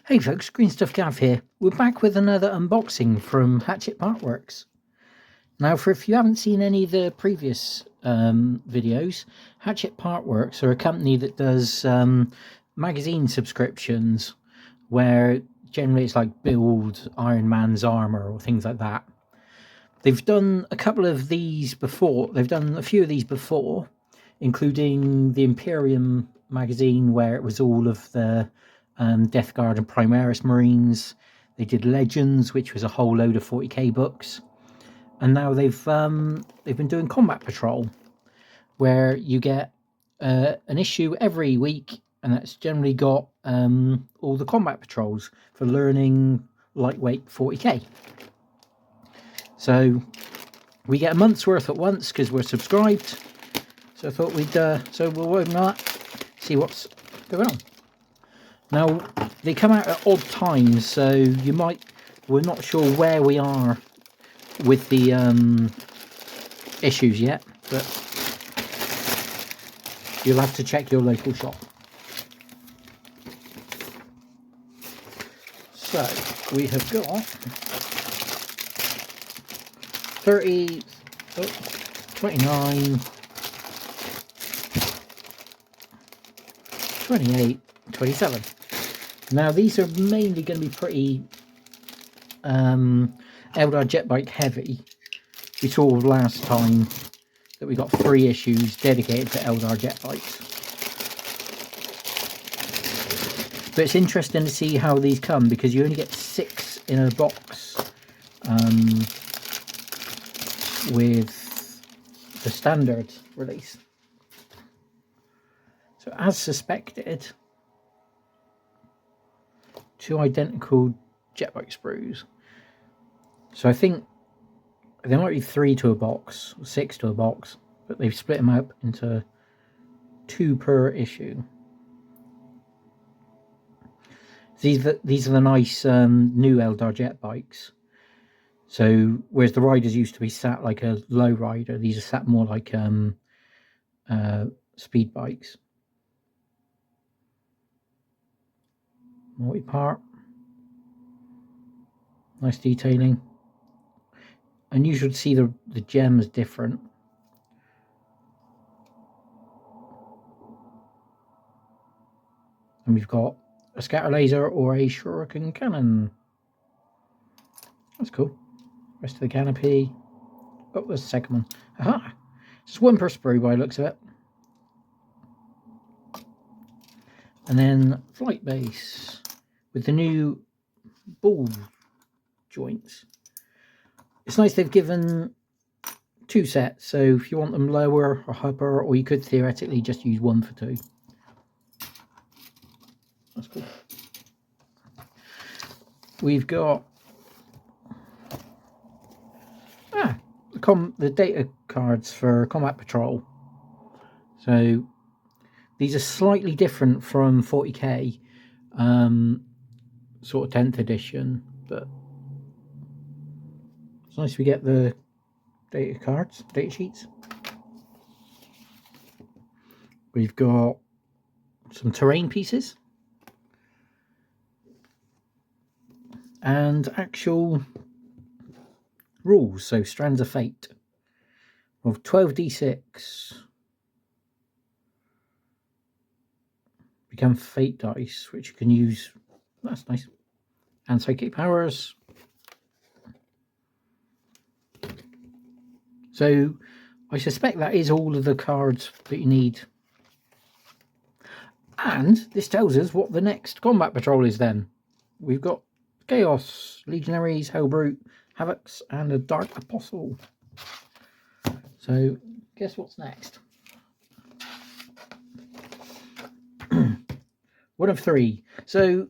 Hey folks, Green Stuff Gav here. We're back with another unboxing from Hatchet Partworks. Now, if you haven't seen any of the previous videos, Hatchet Partworks are a company that does magazine subscriptions where generally it's like build Iron Man's armor or things like that. They've done a couple of these before. They've done a few of these before, including the Imperium magazine where it was all of the Death Guard and Primaris Marines. They did Legends, which was a whole load of 40k books, and now they've been doing Combat Patrol, where you get an issue every week, and that's generally got all the combat patrols for learning lightweight 40k. So we get a month's worth at once because we're subscribed. So I thought we'll open that, see what's going on. Now, they come out at odd times, so we're not sure where we are with the issues yet, but you'll have to check your local shop. So, we have got 30, 29, 28, 27. Now these are mainly going to be pretty Eldar jet bike heavy. We saw last time that we got 3 issues dedicated to Eldar jet bikes. But it's interesting to see how these come, because you only get 6 in a box with the standard release. So as suspected, 2 identical jet bike sprues. So I think there might be 3 to a box, 6 to a box, but they've split them up into 2 per issue. These are the nice new Eldar jet bikes. So whereas the riders used to be sat like a low rider, these are sat more like speed bikes. Multi-part, nice detailing. Unusual to see the gems different. And we've got a scatter laser or a shuriken cannon. That's cool. Rest of the canopy. Oh, there's the second one. Aha! It's 1 per sprue by the looks of it. And then flight base with the new ball joints. It's nice they've given 2 sets, so if you want them lower or upper, or you could theoretically just use 1 for 2. That's cool. We've got the data cards for Combat Patrol. So these are slightly different from 40k, sort of 10th edition, but it's nice we get the data cards, data sheets. We've got some terrain pieces and actual rules, so Strands of Fate of 12d6 become fate dice, which you can use. That's nice. And psychic powers. So I suspect that is all of the cards that you need. And this tells us what the next Combat Patrol is then. We've got Chaos, Legionaries, Hellbrute, Havocs, and a Dark Apostle. So guess what's next? 1 of 3. So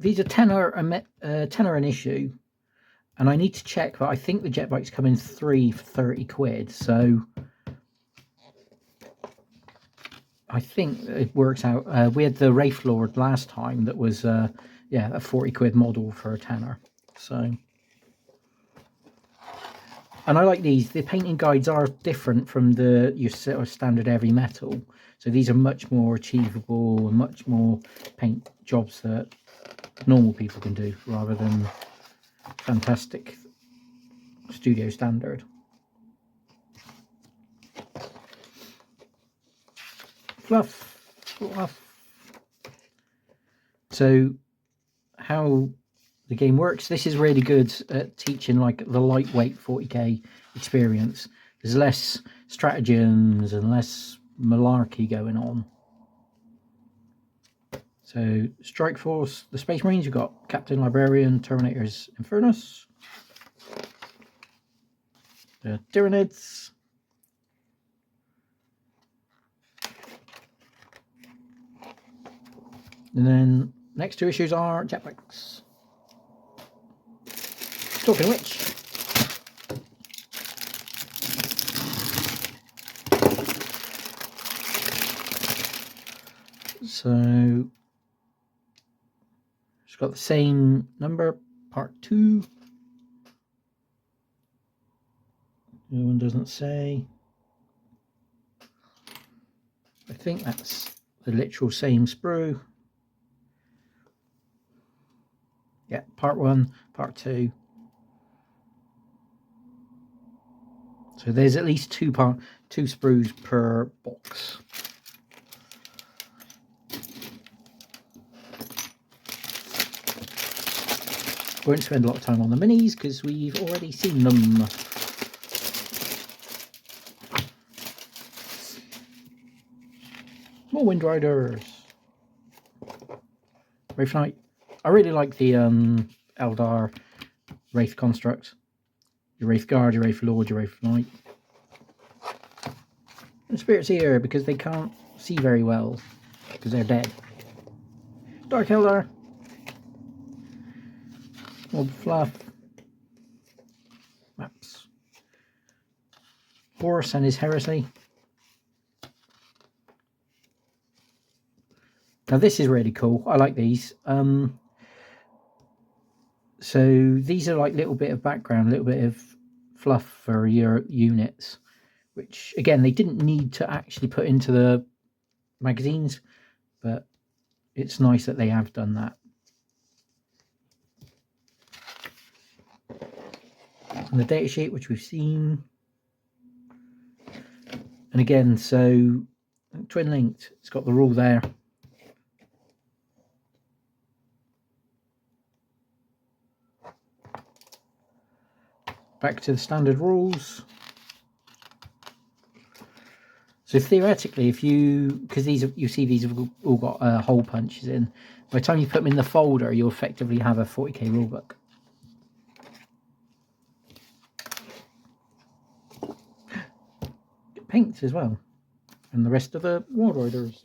these are tenner an issue, and I need to check, but I think the jet bikes come in 3 for 30 quid. So I think it works out. We had the Wraith Lord last time that was a 40 quid model for a tenner. So, and I like these. The painting guides are different from your sort of standard heavy metal. So these are much more achievable and much more paint jobs that normal people can do, rather than fantastic studio standard. Fluff. So how the game works, this is really good at teaching like the lightweight 40k experience. There's less stratagems and less malarkey going on. So Strike Force, the Space Marines, you've got Captain Librarian, Terminators, Infernus, the Tyranids, and then next two issues are jetpacks. Talking of which, so it's got the same number, part 2. The other one doesn't say. I think that's the literal same sprue. Yeah, part 1, part 2. So there's at least two sprues per box. Won't spend a lot of time on the minis because we've already seen them. More Wind Riders. Wraith Knight. I really like the Eldar Wraith construct. Your Wraith Guard, your Wraith Lord, your Wraith Knight. And Spirits here because they can't see very well because they're dead. Dark Eldar. More fluff. Maps. Horus and his heresy. Now this is really cool. I like these. So these are like a little bit of background, a little bit of fluff for your units, which again they didn't need to actually put into the magazines, but it's nice that they have done that. And the datasheet, which we've seen, and again, so twin linked, it's got the rule there. Back to the standard rules. So theoretically, if you, because these are, you see these have all got hole punches in, by the time you put them in the folder, you'll effectively have a 40k rulebook. Get paints as well, and the rest of the War Riders.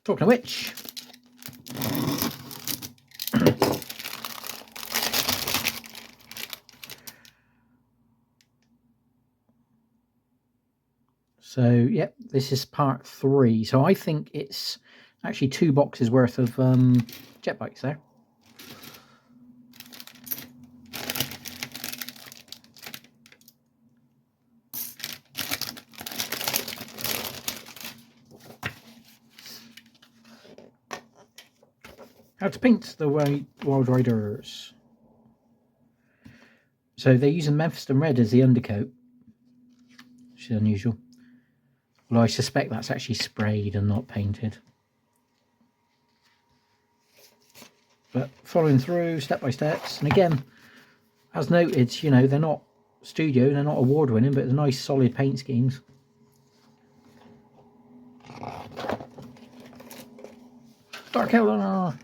Talking of which, so yep, this is part 3. So I think it's actually 2 boxes worth of jet bikes there. How to paint the Wild Riders. So they're using Mephiston Red as the undercoat, which is unusual. Well, I suspect that's actually sprayed and not painted. But following through step by steps, and again, as noted, you know, they're not studio, they're not award winning, but they're nice solid paint schemes. Dark Eldar,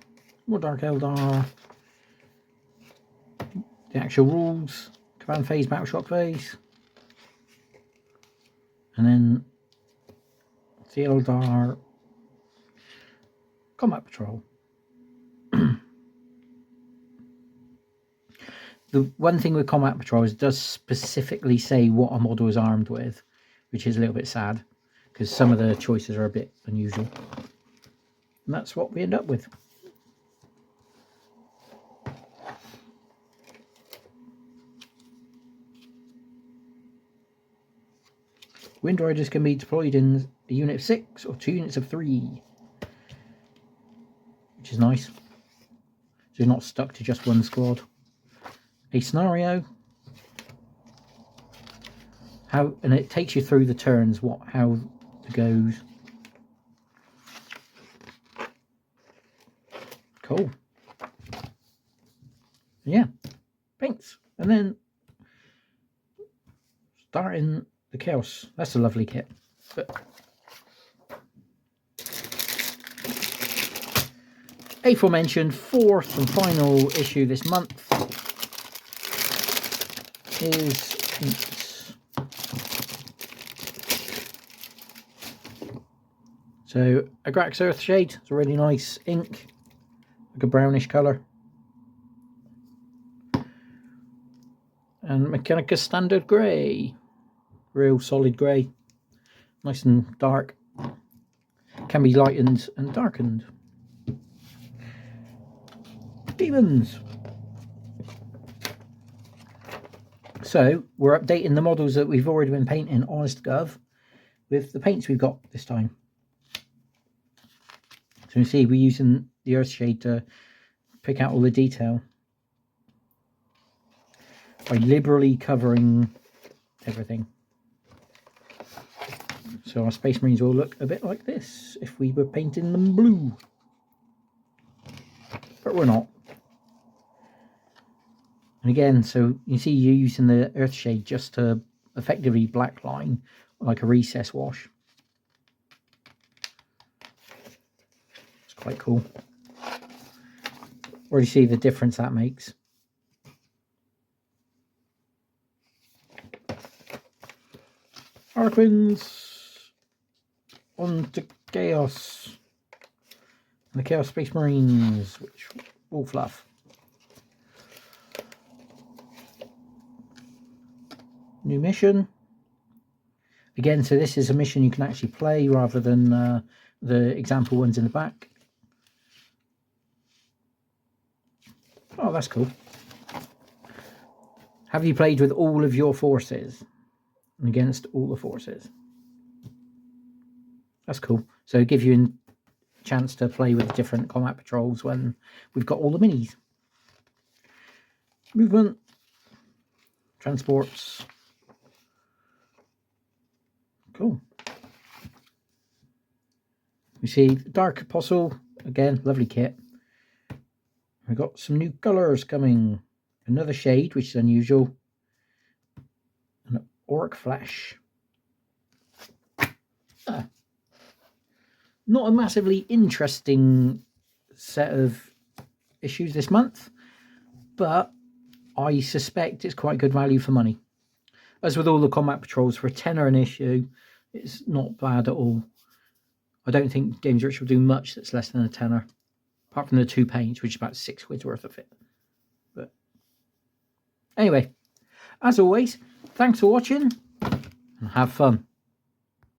more Dark Eldar. The actual rules, command phase, battle shock phase, and then the Eldar combat patrol. The one thing with combat patrol is it does specifically say what a model is armed with, which is a little bit sad because some of the choices are a bit unusual, and that's what we end up with. Wind Riders can be deployed in a unit of 6 or 2 units of 3. which is nice. So you're not stuck to just one squad. A scenario. And it takes you through the turns, how it goes. Cool. Yeah, paints. And then starting the Chaos. That's a lovely kit. But aforementioned fourth and final issue this month is inks. So Agrax Earthshade. It's a really nice ink, like a brownish colour. And Mechanica Standard Grey, real solid grey, nice and dark, can be lightened and darkened. Demons. So we're updating the models that we've already been painting Honest Gov with the paints we've got this time. So you see we're using the Earthshade to pick out all the detail by liberally covering everything. So our Space Marines will look a bit like this if we were painting them blue. But we're not. And again, so you see you're using the Earthshade just to effectively blackline like a recess wash. It's quite cool. Already see the difference that makes. Harlequins on to Chaos. And the Chaos Space Marines, which all fluff. New mission. Again, so this is a mission you can actually play rather than the example ones in the back. Oh, that's cool. Have you played with all of your forces? And against all the forces. That's cool. So it gives you a chance to play with different combat patrols when we've got all the minis. Movement. Transports. Cool. We see Dark Apostle. Again, lovely kit. We've got some new colours coming. Another shade, which is unusual. Orc Flash. Not a massively interesting set of issues this month, but I suspect it's quite good value for money. As with all the combat patrols, for a tenner an issue, it's not bad at all. I don't think Games Rich will do much that's less than a tenner, apart from the 2 paints, which is about £6 worth of it. But anyway, as always, thanks for watching and have fun.